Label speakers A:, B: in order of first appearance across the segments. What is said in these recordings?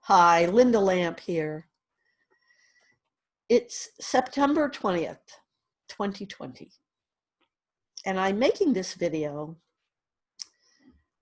A: Hi, Lynda Lamp here. It's September 20th, 2020, and I'm making this video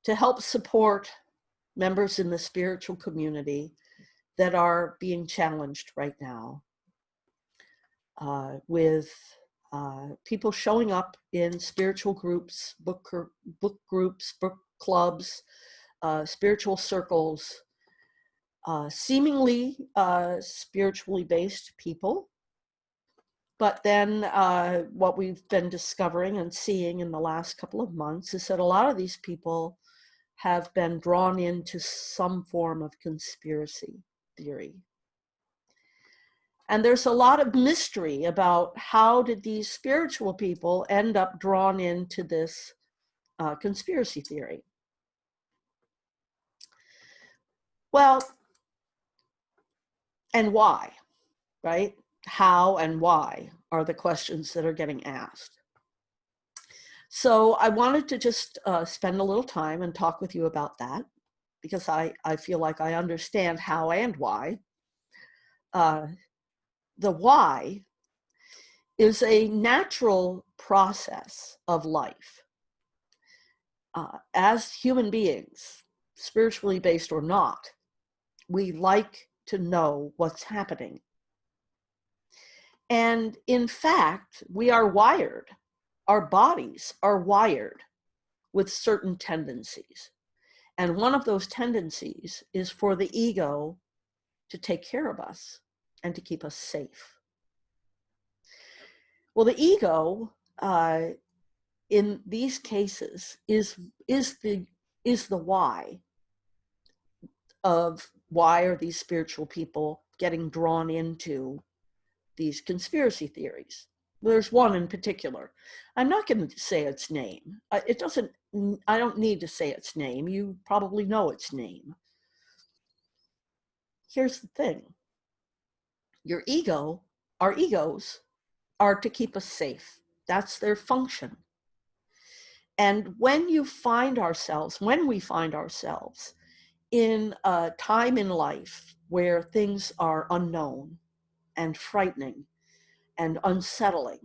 A: to help support members in the spiritual community that are being challenged right now with people showing up in spiritual groups, book groups, book clubs, spiritual circles, seemingly spiritually based people. But then what we've been discovering and seeing in the last couple of months is that a lot of these people have been drawn into some form of conspiracy theory. And there's a lot of mystery about how did these spiritual people end up drawn into this conspiracy theory. Well, and why, right? How and why are the questions that are getting asked. So I wanted to just spend a little time and talk with you about that, because I feel like I understand how and why. The why is a natural process of life. As human beings, spiritually based or not, we like to know what's happening. And in fact, we are wired. Our bodies are wired with certain tendencies. And one of those tendencies is for the ego to take care of us and to keep us safe. Well, the ego in these cases is the why of why are these spiritual people getting drawn into these conspiracy theories. There's one in particular. I'm not going to say its name. I don't need to say its name. You probably know its name. Here's the thing. Our egos are to keep us safe. That's their function. And when we find ourselves in a time in life where things are unknown and frightening and unsettling,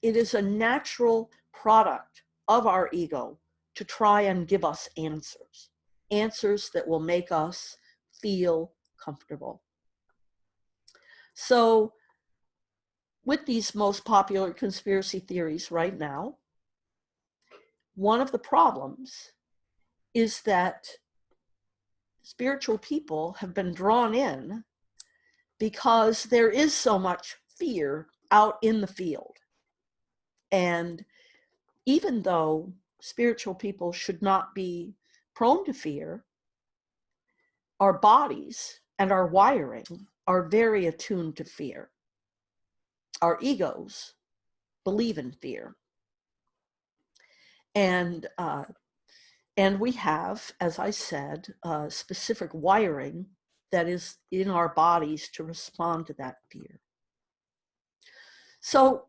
A: it is a natural product of our ego to try and give us answers that will make us feel comfortable. So with these most popular conspiracy theories right now, one of the problems is that spiritual people have been drawn in because there is so much fear out in the field. And even though spiritual people should not be prone to fear, our bodies and our wiring are very attuned to fear. Our egos believe in fear. And we have, as I said, specific wiring that is in our bodies to respond to that fear. So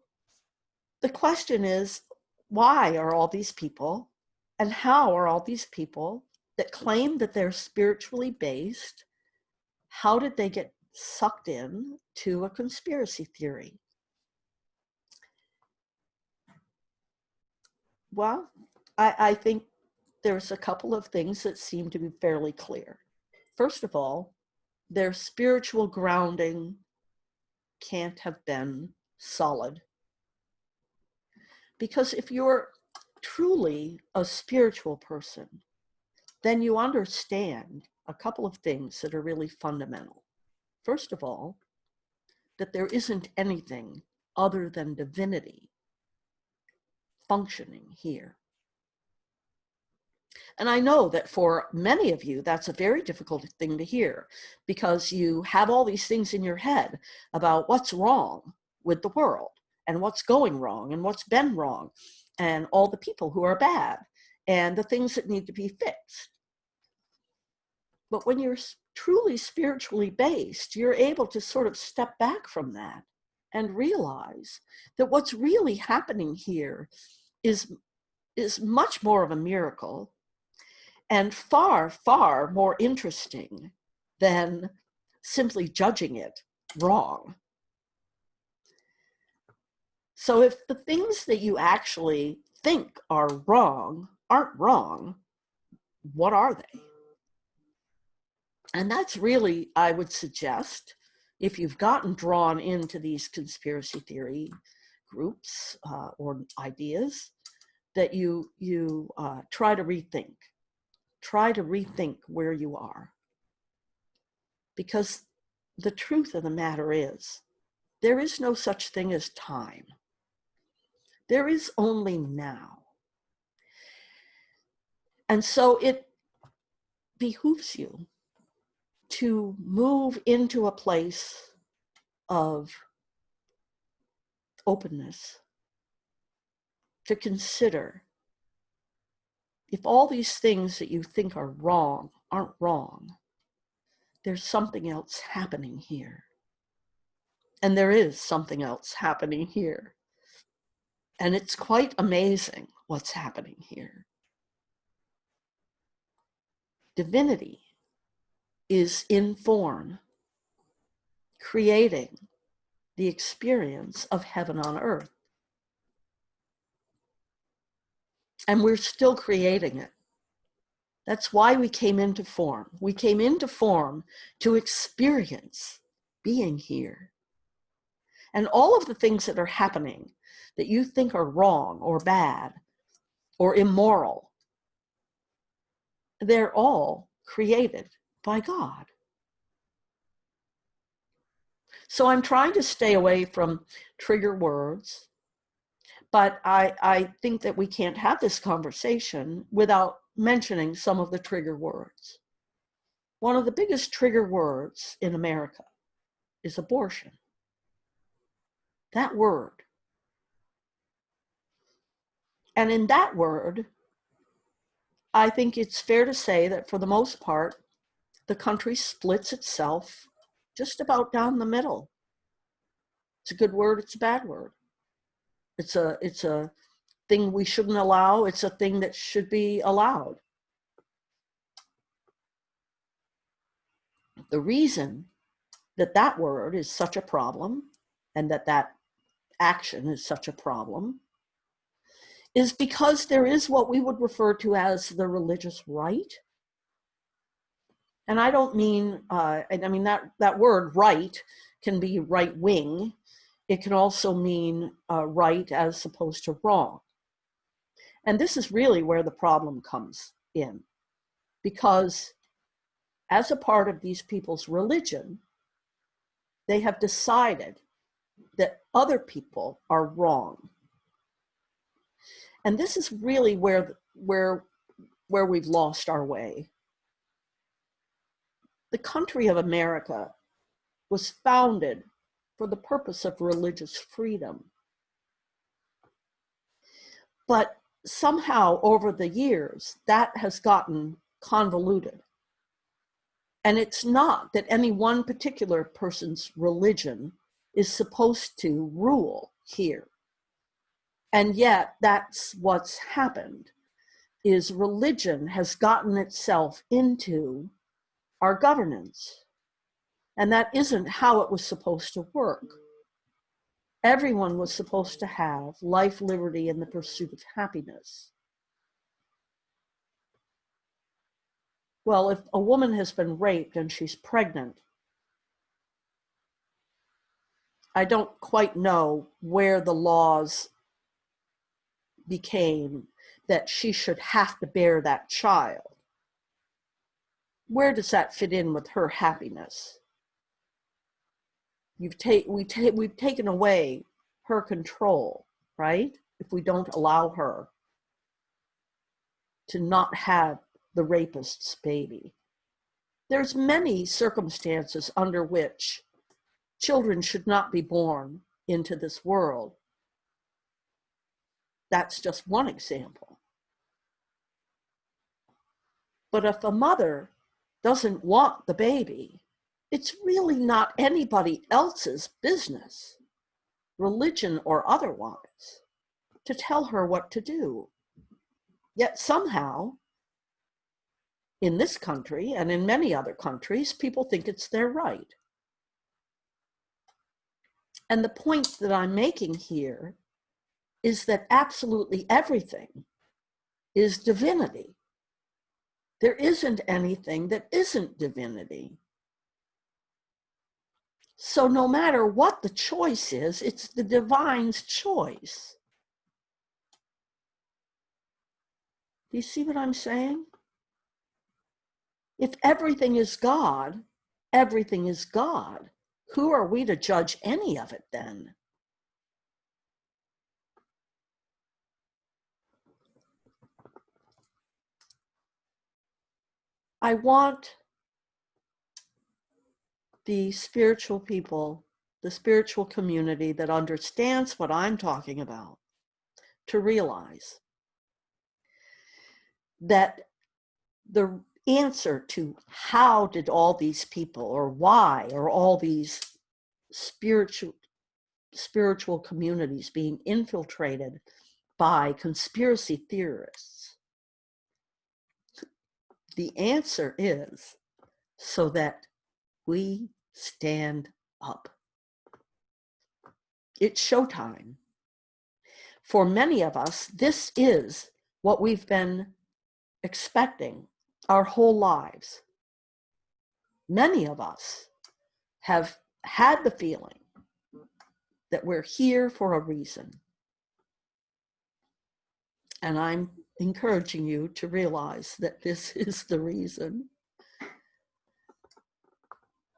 A: the question is, why are all these people, and how are all these people that claim that they're spiritually based, how did they get sucked in to a conspiracy theory? Well, I think there's a couple of things that seem to be fairly clear. First of all, their spiritual grounding can't have been solid. Because if you're truly a spiritual person, then you understand a couple of things that are really fundamental. First of all, that there isn't anything other than divinity functioning here. And I know that for many of you, that's a very difficult thing to hear, because you have all these things in your head about what's wrong with the world and what's going wrong and what's been wrong and all the people who are bad and the things that need to be fixed. But when you're truly spiritually based, you're able to sort of step back from that and realize that what's really happening here is much more of a miracle and far, far more interesting than simply judging it wrong. So if the things that you actually think are wrong aren't wrong, what are they? And that's really, I would suggest, if you've gotten drawn into these conspiracy theory groups or ideas, that you try to rethink. Try to rethink where you are. Because the truth of the matter is, there is no such thing as time. There is only now. And so it behooves you to move into a place of openness, to consider if all these things that you think are wrong aren't wrong, there's something else happening here. And there is something else happening here. And it's quite amazing what's happening here. Divinity is in form, creating the experience of heaven on earth. And we're still creating it. That's why we came into form. We came into form to experience being here. And all of the things that are happening that you think are wrong or bad or immoral, they're all created by God. So I'm trying to stay away from trigger words, but I think that we can't have this conversation without mentioning some of the trigger words. One of the biggest trigger words in America is abortion. That word. And in that word, I think it's fair to say that for the most part, the country splits itself just about down the middle. It's a good word, it's a bad word. It's a thing we shouldn't allow, it's a thing that should be allowed. The reason that that word is such a problem and that that action is such a problem is because there is what we would refer to as the religious right. And I don't mean, I mean that word right can be right wing. It can also mean right as opposed to wrong. And this is really where the problem comes in, because as a part of these people's religion, they have decided that other people are wrong. And this is really where we've lost our way. The country of America was founded for the purpose of religious freedom. But somehow over the years, that has gotten convoluted. And it's not that any one particular person's religion is supposed to rule here. And yet that's what's happened, is religion has gotten itself into our governance. And that isn't how it was supposed to work. Everyone was supposed to have life, liberty, and the pursuit of happiness. Well, if a woman has been raped and she's pregnant, I don't quite know where the laws became that she should have to bear that child. Where does that fit in with her happiness? We've taken away her control, right? If we don't allow her to not have the rapist's baby. There's many circumstances under which children should not be born into this world. That's just one example. But if a mother doesn't want the baby, it's really not anybody else's business, religion or otherwise, to tell her what to do. Yet somehow, in this country and in many other countries, people think it's their right. And the point that I'm making here is that absolutely everything is divinity. There isn't anything that isn't divinity. So no matter what the choice is, it's the divine's choice. Do you see what I'm saying? If everything is God, everything is God. Who are we to judge any of it then? I want the spiritual people, the spiritual community that understands what I'm talking about, to realize that the answer to how did all these people, or why are all these spiritual communities being infiltrated by conspiracy theorists, the answer is so that we stand up. It's showtime. For many of us, this is what we've been expecting our whole lives. Many of us have had the feeling that we're here for a reason. And I'm encouraging you to realize that this is the reason.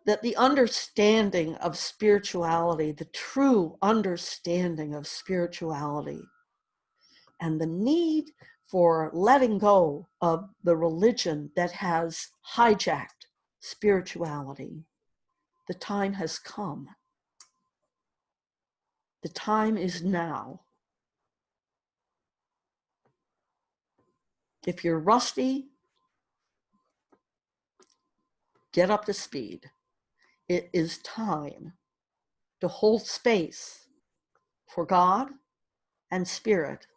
A: That the understanding of spirituality, the true understanding of spirituality, and the need for letting go of the religion that has hijacked spirituality, the time has come. The time is now. If you're rusty, get up to speed. It is time to hold space for God and Spirit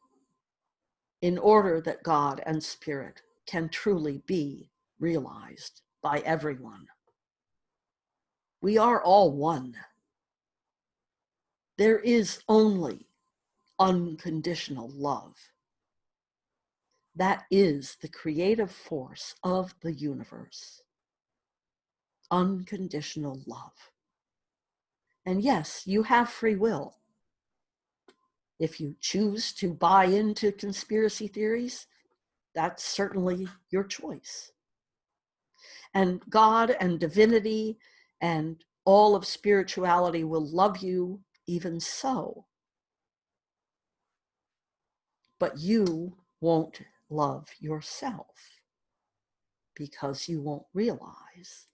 A: in order that God and Spirit can truly be realized by everyone. We are all one. There is only unconditional love. That is the creative force of the universe. Unconditional love. And yes, you have free will. If you choose to buy into conspiracy theories, that's certainly your choice. And God and divinity and all of spirituality will love you even so. But you won't love yourself because you won't realize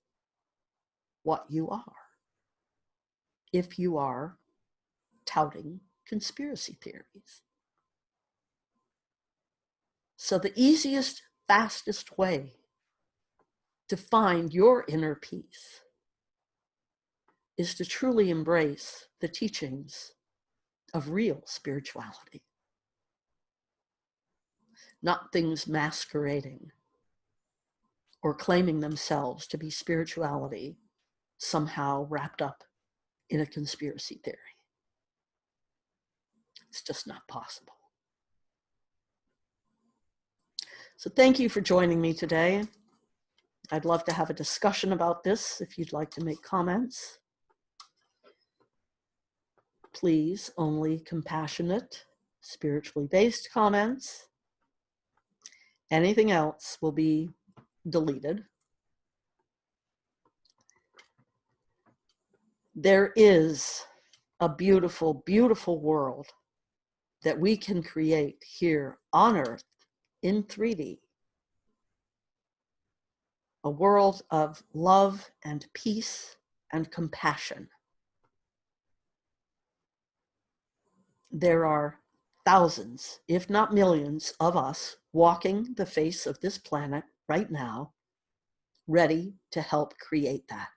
A: what you are if you are touting conspiracy theories. So the easiest, fastest way to find your inner peace is to truly embrace the teachings of real spirituality, not things masquerading or claiming themselves to be spirituality somehow wrapped up in a conspiracy theory. It's just not possible. So thank you for joining me today. I'd love to have a discussion about this if you'd like to make comments. Please, only compassionate, spiritually based comments. Anything else will be deleted. There is a beautiful, beautiful world that we can create here on Earth in 3D. A world of love and peace and compassion. There are thousands, if not millions, of us walking the face of this planet right now, ready to help create that.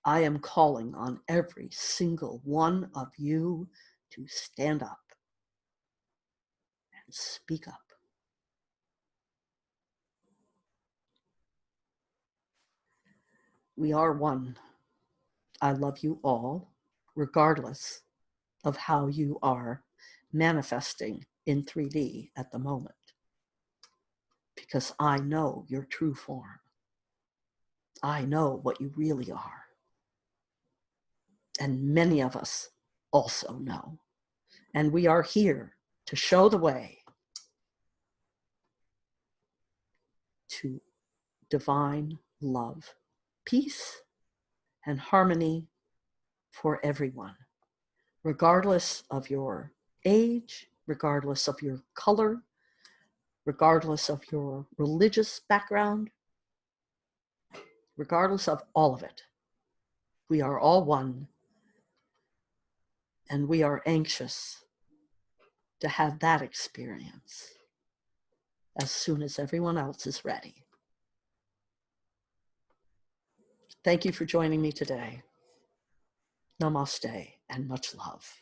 A: I am calling on every single one of you to stand up and speak up. We are one. I love you all, regardless of how you are manifesting in 3D at the moment, because I know your true form. I know what you really are. And many of us also know. And we are here to show the way to divine love, peace, and harmony for everyone, regardless of your age, regardless of your color, regardless of your religious background, regardless of all of it. We are all one, and we are anxious to have that experience as soon as everyone else is ready. Thank you for joining me today. Namaste and much love.